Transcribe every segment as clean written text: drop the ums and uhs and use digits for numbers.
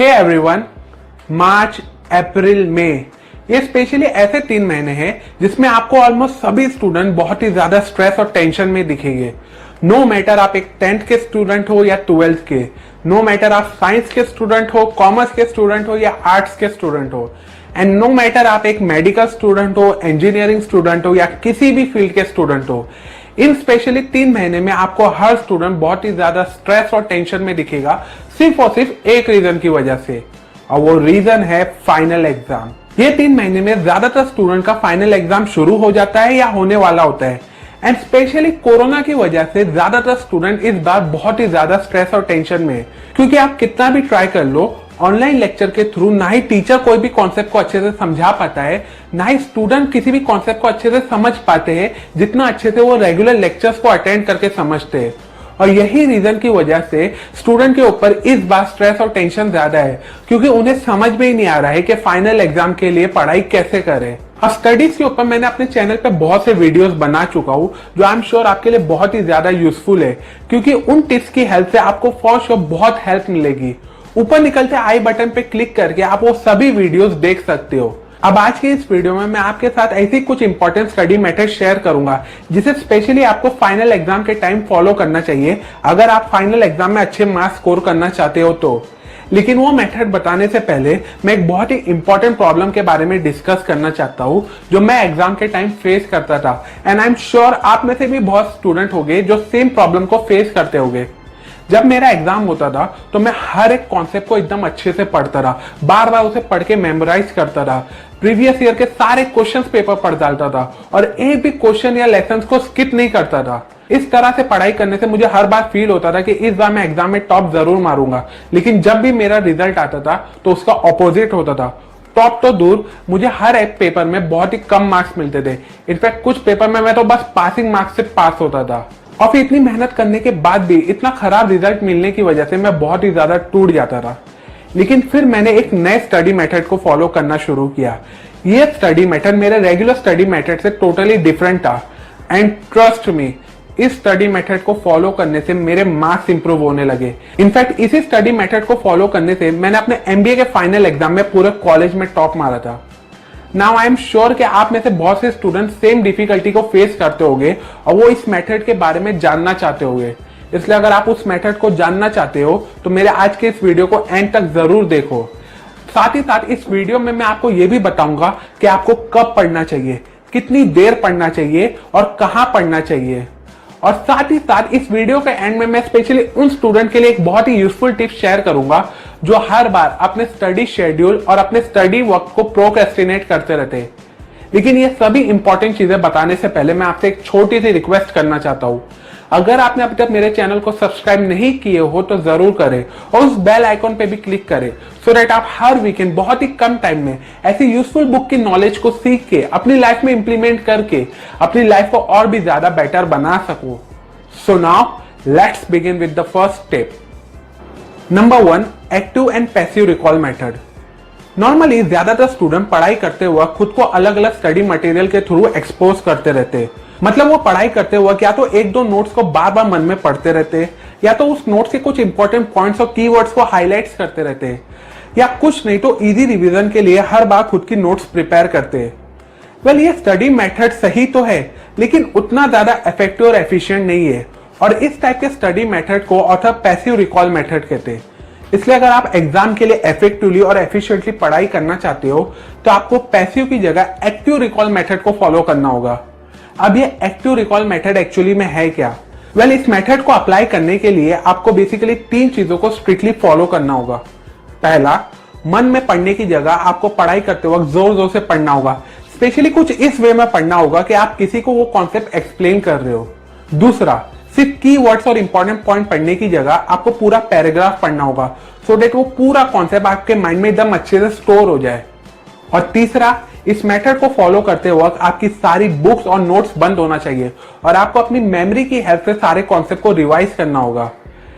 Hey everyone, मार्च, अप्रैल, मई ये specially ऐसे 3 महीने हैं जिसमें आपको ऑलमोस्ट सभी स्टूडेंट बहुत ही ज्यादा स्ट्रेस और टेंशन में दिखेंगे। नो मैटर आप एक 10th के स्टूडेंट हो या 12th के, नो मैटर आप साइंस के स्टूडेंट हो, कॉमर्स के स्टूडेंट हो या आर्ट्स के स्टूडेंट हो, एंड नो मैटर आप एक मेडिकल स्टूडेंट हो, इंजीनियरिंग स्टूडेंट हो या किसी भी फील्ड के स्टूडेंट हो। इन स्पेशली 3 महीने में आपको हर स्टूडेंट बहुत ही ज्यादा स्ट्रेस और टेंशन में दिखेगा, सिर्फ और सिर्फ एक रीजन की वजह से, और वो रीजन है फाइनल एग्जाम। ये 3 महीने में ज्यादातर स्टूडेंट का फाइनल एग्जाम शुरू हो जाता है या होने वाला होता है, एंड स्पेशली कोरोना की वजह से ज्यादातर स्टूडेंट इस बार बहुत ही ज्यादा स्ट्रेस और टेंशन में है, क्योंकि आप कितना भी ट्राई कर लो, ऑनलाइन लेक्चर के थ्रू ना ही टीचर कोई भी कॉन्सेप्ट को अच्छे से समझा पाता है, ना ही स्टूडेंट किसी भी कॉन्सेप्ट को अच्छे से समझ पाते हैं जितना अच्छे से वो रेगुलर लेक्चर्स को अटेंड करके समझते हैं। और यही रीजन की वजह से स्टूडेंट के ऊपर इस बार स्ट्रेस और टेंशन ज्यादा है, क्योंकि उन्हें समझ में ही नहीं आ रहा है कि फाइनल एग्जाम के लिए पढ़ाई कैसे करें। और स्टडीज के ऊपर मैंने अपने चैनल पे बहुत से वीडियोस बना चुका हूँ जो आई एम श्योर आपके लिए बहुत ही ज्यादा यूजफुल है, क्योंकि उन टिप्स की हेल्प से आपको फॉर श्योर बहुत हेल्प मिलेगी। ऊपर निकलते आई बटन पे क्लिक करके आप वो सभी वीडियोस देख सकते हो। अब आज के इस वीडियो में मैं आपके साथ ऐसी कुछ इंपॉर्टेंट स्टडी मेथड शेयर करूंगा जिसे स्पेशली आपको फाइनल एग्जाम के टाइम फॉलो करना चाहिए अगर आप फाइनल एग्जाम में अच्छे मार्क्स स्कोर करना चाहते हो तो। लेकिन वो मेथड बताने से पहले मैं एक बहुत ही इंपॉर्टेंट प्रॉब्लम के बारे में डिस्कस करना चाहता हूँ जो मैं एग्जाम के टाइम फेस करता था, एंड आई एम श्योर आप में से भी बहुत स्टूडेंट होंगे जो सेम प्रॉब्लम को फेस करते होंगे। जब मेरा एग्जाम होता था तो मैं हर एक कॉन्सेप्ट को एकदम अच्छे से पढ़ता रहा, बार बार उसे पढ़ के मेमोराइज करता रहा, प्रीवियस ईयर के सारे क्वेश्चंस पेपर पढ़ डालता था और एक भी क्वेश्चन या लेसन्स को स्किप नहीं करता था। इस तरह से पढ़ाई करने से मुझे हर बार फील होता था कि इस बार मैं एग्जाम में टॉप जरूर मारूंगा, लेकिन जब भी मेरा रिजल्ट आता था तो उसका ऑपोजिट होता था। टॉप तो दूर, मुझे हर एक पेपर में बहुत ही कम मार्क्स मिलते थे। इनफैक्ट कुछ पेपर में मैं तो बस पासिंग मार्क्स से पास होता था। और फिर इतनी मेहनत करने के बाद भी इतना खराब रिजल्ट मिलने की वजह से मैं बहुत ही ज्यादा टूट जाता था। लेकिन फिर मैंने एक नए स्टडी मेथड को फॉलो करना शुरू किया। ये स्टडी मेथड मेरे रेगुलर स्टडी मेथड से टोटली डिफरेंट था, एंड ट्रस्ट मी, इस स्टडी मेथड को फॉलो करने से मेरे मार्क्स इंप्रूव होने लगे। इनफैक्ट इसी स्टडी मेथड को फॉलो करने से मैंने अपने एमबीए के फाइनल एग्जाम में पूरे कॉलेज में टॉप मारा था। नाउ आई एम श्योर कि आप में से बहुत से स्टूडेंट सेम डिफिकल्टी को फेस करते होंगे और वो इस मेथड के बारे में जानना चाहते होंगे। इसलिए अगर आप उस मेथड को जानना चाहते हो तो मेरे आज के इस वीडियो को एंड तक जरूर देखो। साथ ही साथ इस वीडियो में मैं आपको ये भी बताऊंगा कि आपको कब पढ़ना चाहिए, कितनी देर पढ़ना चाहिए और कहां पढ़ना चाहिए। और साथ ही साथ इस वीडियो के एंड में मैं स्पेशली उन स्टूडेंट के लिए एक बहुत ही यूजफुल टिप शेयर करूंगा जो हर बार अपने स्टडी शेड्यूल और अपने स्टडी वर्क को प्रोक्रेस्टिनेट करते रहते हैं। लेकिन ये सभी इंपॉर्टेंट चीजें बताने से पहले मैं आपसे एक छोटी सी रिक्वेस्ट करना चाहता हूं। अगर आपने अभी तक मेरे चैनल को सब्सक्राइब नहीं किए हो तो जरूर करें और उस बेल आइकॉन पे भी क्लिक करें, सो दैट आप हर वीकेंड बहुत ही कम टाइम में ऐसी यूजफुल बुक की नॉलेज को सीख के अपनी लाइफ में इंप्लीमेंट करके अपनी लाइफ को और भी ज्यादा बेटर बना सको। So now let's begin with the first tip. Number 1, active and passive recall method. Normally ज्यादातर स्टूडेंट पढ़ाई करते हुए खुद को अलग अलग स्टडी मटेरियल के थ्रू एक्सपोज करते रहते हैं। मतलब वो पढ़ाई करते हुए या तो 1-2 नोट्स को बार बार मन में पढ़ते रहते हैं, या तो उस नोट्स के कुछ इंपॉर्टेंट पॉइंट्स और कीवर्ड्स को हाईलाइट्स करते रहते हैं, या कुछ नहीं तो इजी रिवीजन के लिए हर बार खुद की नोट्स प्रिपेयर करते हैं। वेल, ये स्टडी मेथड सही तो है, लेकिन उतना ज्यादा इफेक्टिव और एफिशिएंट नहीं है, और इस टाइप के स्टडी मेथड को ऑथर पैसिव रिकॉल मेथड कहते हैं। इसलिए अगर आप एग्जाम के लिए इफेक्टिवली और एफिशिएंटली पढ़ाई करना चाहते हो तो आपको पैसिव की जगह एक्टिव रिकॉल मेथड को फॉलो करना होगा। अब ये एक्टिव रिकॉल मेथड एक्चुअली में है क्या? वेल, इस मेथड को अप्लाई करने के लिए आपको बेसिकली 3 चीजों को स्ट्रिक्टली फॉलो करना होगा। पहला, मन में पढ़ने की जगह आपको पढ़ाई करते वक्त जोर जोर से पढ़ना होगा, स्पेशली कुछ इस वे में पढ़ना होगा कि आप किसी को वो कॉन्सेप्ट एक्सप्लेन कर रहे हो। दूसरा, सिर्फ की वर्ड्स और इंपॉर्टेंट पॉइंट पढ़ने की जगह आपको पूरा पैराग्राफ पढ़ना होगा, सो दैट वो पूरा कॉन्सेप्ट आपके माइंड में एकदम अच्छे से स्टोर हो जाए। और तीसरा, इस मेथड को फॉलो करते वक्त आपकी सारी बुक्स और नोट्स बंद होना चाहिए और आपको अपनी मेमोरी की हेल्प से सारे कॉन्सेप्ट को रिवाइज करना होगा।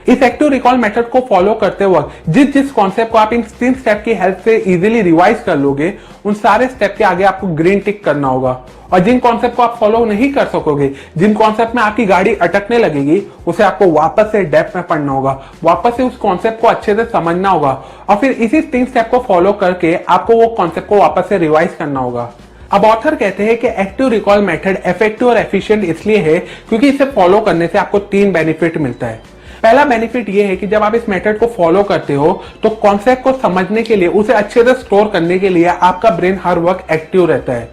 इस एक्टिव रिकॉल मेथड को फॉलो करते वक्त जिस जिस कॉन्सेप्ट को आप इन 3 स्टेप की हेल्प से इजीली रिवाइज कर लोगे, उन सारे स्टेप के आगे आपको ग्रीन टिक करना होगा। और जिन कॉन्सेप्ट को आप फॉलो नहीं कर सकोगे, जिन कॉन्सेप्ट में आपकी गाड़ी अटकने लगेगी, उसे आपको वापस से डेप्थ में पढ़ना होगा, वापस से उस कॉन्सेप्ट को अच्छे से समझना होगा और फिर इसी 3 स्टेप को फॉलो करके आपको वो कॉन्सेप्ट को वापस से रिवाइज करना होगा। अब ऑथर कहते हैं कि एक्टिव रिकॉल मेथड इफेक्टिव और एफिशिएंट इसलिए है क्योंकि इसे फॉलो करने से आपको 3 बेनिफिट मिलता है। पहला बेनिफिट ये है कि जब आप इस मेथड को फॉलो करते हो तो कॉन्सेप्ट को समझने के लिए, उसे अच्छे से स्टोर करने के लिए आपका ब्रेन हर वक्त एक्टिव रहता है।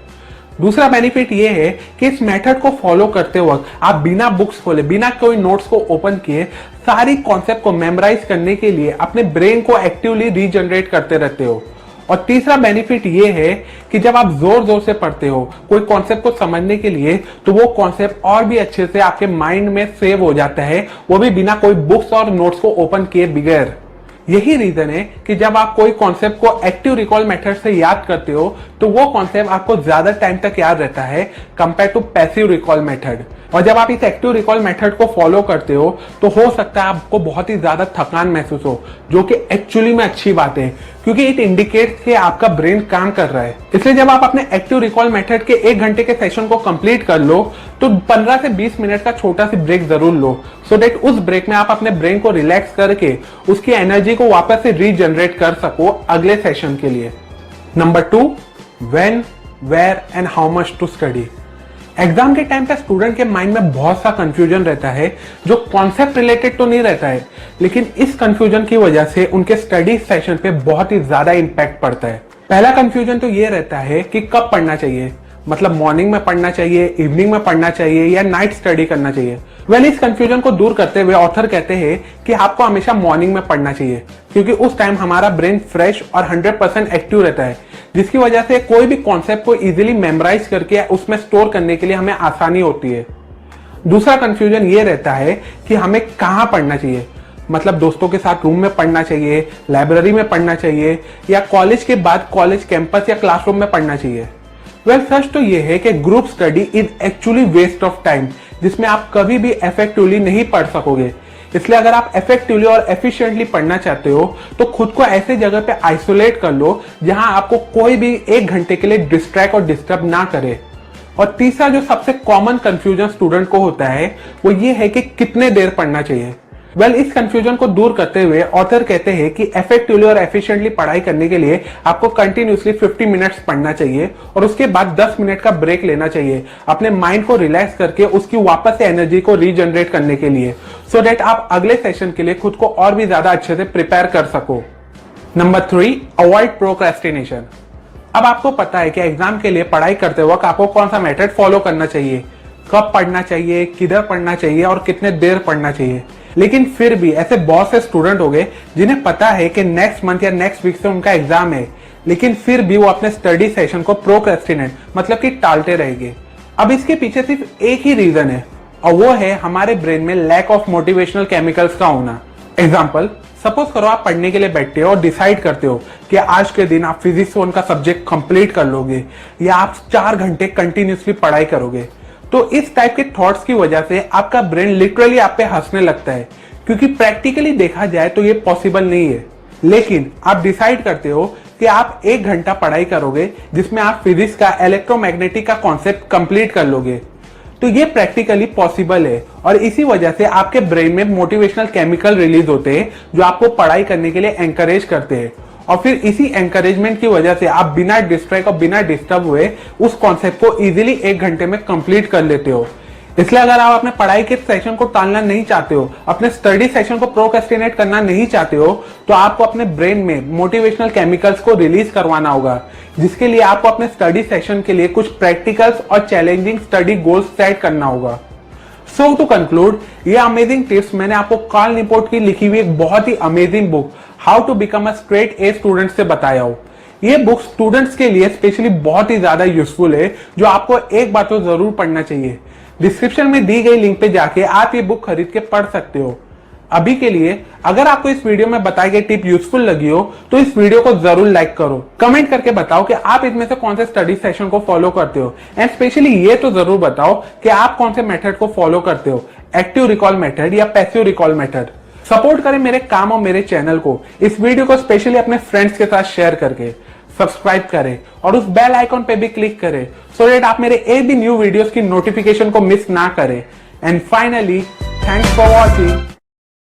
दूसरा बेनिफिट ये है कि इस मेथड को फॉलो करते वक्त आप बिना बुक्स खोले, बिना कोई नोट्स को ओपन किए सारी कॉन्सेप्ट को मेमोराइज करने के लिए अपने ब्रेन को एक्टिवली रीजनरेट करते रहते हो। और तीसरा बेनिफिट ये है कि जब आप जोर जोर से पढ़ते हो कोई कॉन्सेप्ट को समझने के लिए, तो वो कॉन्सेप्ट और भी अच्छे से आपके माइंड में सेव हो जाता है, वो भी बिना कोई बुक्स और नोट्स को ओपन किए बगैर। यही रीजन है कि जब आप कोई कॉन्सेप्ट को एक्टिव रिकॉल मेथड से याद करते हो तो वो कॉन्सेप्ट आपको ज्यादा टाइम तक याद रहता है compare to passive recall method. और जब आप इस एक्टिव रिकॉल मेथड को फॉलो करते हो तो हो सकता है आपको बहुत ही ज्यादा थकान महसूस हो, जो कि एक्चुअली में अच्छी बात है क्योंकि इट इंडिकेट्स कि आपका ब्रेन काम कर रहा है। इसलिए जब आप अपने एक्टिव रिकॉल मेथड के 1 घंटे के सेशन को कंप्लीट कर लो तो 15 से 20 मिनट का छोटा सा ब्रेक जरूर लो, सो दैट उस ब्रेक में आप अपने ब्रेन को रिलैक्स करके उसकी एनर्जी को वापस से रीजनरेट कर सको अगले सेशन के लिए। Number 2, when, where and how much to study. Exam के टाइम पे स्टूडेंट के माइंड में बहुत सा कंफ्यूजन रहता है जो कॉन्सेप्ट रिलेटेड तो नहीं रहता है, लेकिन इस कंफ्यूजन की वजह से उनके स्टडी सेशन पे बहुत ही ज्यादा इंपैक्ट पड़ता है। पहला कंफ्यूजन तो ये रहता है कि कब पढ़ना चाहिए, मतलब मॉर्निंग में पढ़ना चाहिए, इवनिंग में पढ़ना चाहिए या नाइट स्टडी करना चाहिए। इस कंफ्यूजन को दूर करते हुए ऑथर कहते हैं कि आपको हमेशा मॉर्निंग में पढ़ना चाहिए क्योंकि उस टाइम हमारा ब्रेन फ्रेश और 100% एक्टिव रहता है, जिसकी वजह से कोई भी कॉन्सेप्ट को इजीली मेमोराइज करके उसमें स्टोर करने के लिए हमें आसानी होती है। दूसरा कंफ्यूजन ये रहता है कि हमें कहाँ पढ़ना चाहिए, मतलब दोस्तों के साथ रूम में पढ़ना चाहिए, लाइब्रेरी में पढ़ना चाहिए या कॉलेज के बाद कॉलेज कैंपस या क्लासरूम में पढ़ना चाहिए। सच तो ये है कि group study is actually waste of time, जिसमें आप कभी भी इफेक्टिवली नहीं पढ़ सकोगे। इसलिए अगर आप इफेक्टिवली और एफिशिएंटली पढ़ना चाहते हो तो खुद को ऐसे जगह पे आइसोलेट कर लो जहां आपको कोई भी 1 घंटे के लिए डिस्ट्रैक्ट और डिस्टर्ब ना करे। और तीसरा जो सबसे कॉमन कंफ्यूजन स्टूडेंट को होता है वो ये है कि कितने देर पढ़ना चाहिए। इस कंफ्यूजन को दूर करते हुए ऑथर कहते हैं कि इफेक्टिवली और एफिशिएंटली पढ़ाई करने के लिए आपको कंटिन्यूअसली 50 मिनट्स पढ़ना चाहिए और उसके बाद 10 मिनट का ब्रेक लेना चाहिए अपने माइंड को रिलैक्स करके उसकी वापस से एनर्जी को रीजनरेट करने के लिए, सो दैट आप अगले सेशन के लिए खुद को और भी ज्यादा अच्छे से प्रिपेयर कर सको। Number 3, avoid procrastination. अब आपको पता है कि एग्जाम के लिए पढ़ाई करते वक्त आपको कौन सा मेथड फॉलो करना चाहिए, कब पढ़ना चाहिए, किधर पढ़ना चाहिए और कितने देर पढ़ना चाहिए। लेकिन फिर भी ऐसे बहुत से स्टूडेंट हो गए जिन्हें पता है कि नेक्स्ट मंथ या नेक्स्ट वीक से उनका एग्जाम है, लेकिन फिर भी वो अपने स्टडी सेशन को प्रोक्रेस्टिनेट मतलब कि टालते रहेंगे। अब इसके पीछे सिर्फ एक ही रीजन है और वो है हमारे ब्रेन में लैक ऑफ मोटिवेशनल केमिकल्स का होना। एग्जाम्पल, सपोज करो आप पढ़ने के लिए बैठते हो और डिसाइड करते हो कि आज के दिन आप फिजिक्स 1 का सब्जेक्ट कंप्लीट कर लोगे या आप 4 घंटे कंटिन्यूसली पढ़ाई करोगे। तो इस टाइप के थॉट्स की वजह से आपका ब्रेन लिटरली आप पे हंसने लगता है क्योंकि प्रैक्टिकली देखा जाए तो ये पॉसिबल नहीं है। लेकिन आप डिसाइड करते हो कि आप 1 घंटा पढ़ाई करोगे जिसमें आप फिजिक्स का इलेक्ट्रोमैग्नेटिक का कॉन्सेप्ट कंप्लीट कर लोगे, तो ये प्रैक्टिकली पॉसिबल है और इसी वजह से आपके ब्रेन में मोटिवेशनल केमिकल रिलीज होते हैं जो आपको पढ़ाई करने के लिए एंकरेज करते हैं और फिर इसी एंकरेजमेंट की वजह से आप बिना डिस्ट्रैक्ट और बिना डिस्टर्ब हुए उस कॉन्सेप्ट को इजीली 1 घंटे में कंप्लीट कर लेते हो। इसलिए अगर आप अपने पढ़ाई के सेशन को टालना नहीं चाहते हो, अपने स्टडी सेशन को प्रोक्रेस्टिनेट करना नहीं चाहते हो, तो आपको अपने ब्रेन में मोटिवेशनल केमिकल्स को रिलीज करवाना होगा, जिसके लिए आपको अपने स्टडी सेशन के लिए कुछ प्रैक्टिकल्स और चैलेंजिंग स्टडी गोल्स सेट करना होगा। सो टू कंक्लूड, ये अमेजिंग टिप्स मैंने आपको कार्ल न्यूपोर्ट की लिखी हुई एक बहुत ही amazing book how to become a straight A student से बताया हूं। ये बुक स्टूडेंट्स के लिए स्पेशली बहुत ही ज्यादा यूजफुल है, जो आपको एक बार तो जरूर पढ़ना चाहिए। डिस्क्रिप्शन में दी गई लिंक पे जाके आप ये बुक खरीद के पढ़ सकते हो। अभी के लिए अगर आपको इस वीडियो में बताई गई टिप यूजफुल लगी हो तो इस वीडियो को जरूर लाइक करो, कमेंट करके बताओ कि आप इसमें से कौन से स्टडी सेशन को फॉलो करते हो एंड स्पेशली ये तो जरूर बताओ कि आप कौन से मेथड को फॉलो करते हो, एक्टिव रिकॉल मेथड या पैसिव रिकॉल मेथड। सपोर्ट करें मेरे काम और मेरे चैनल को इस वीडियो को स्पेशली अपने फ्रेंड्स के साथ शेयर करके। सब्सक्राइब करें और उस बेल आइकॉन पे भी क्लिक करें सो दैट आप मेरे एक भी न्यू वीडियोस की नोटिफिकेशन को मिस ना करें। And finally, thanks for watching.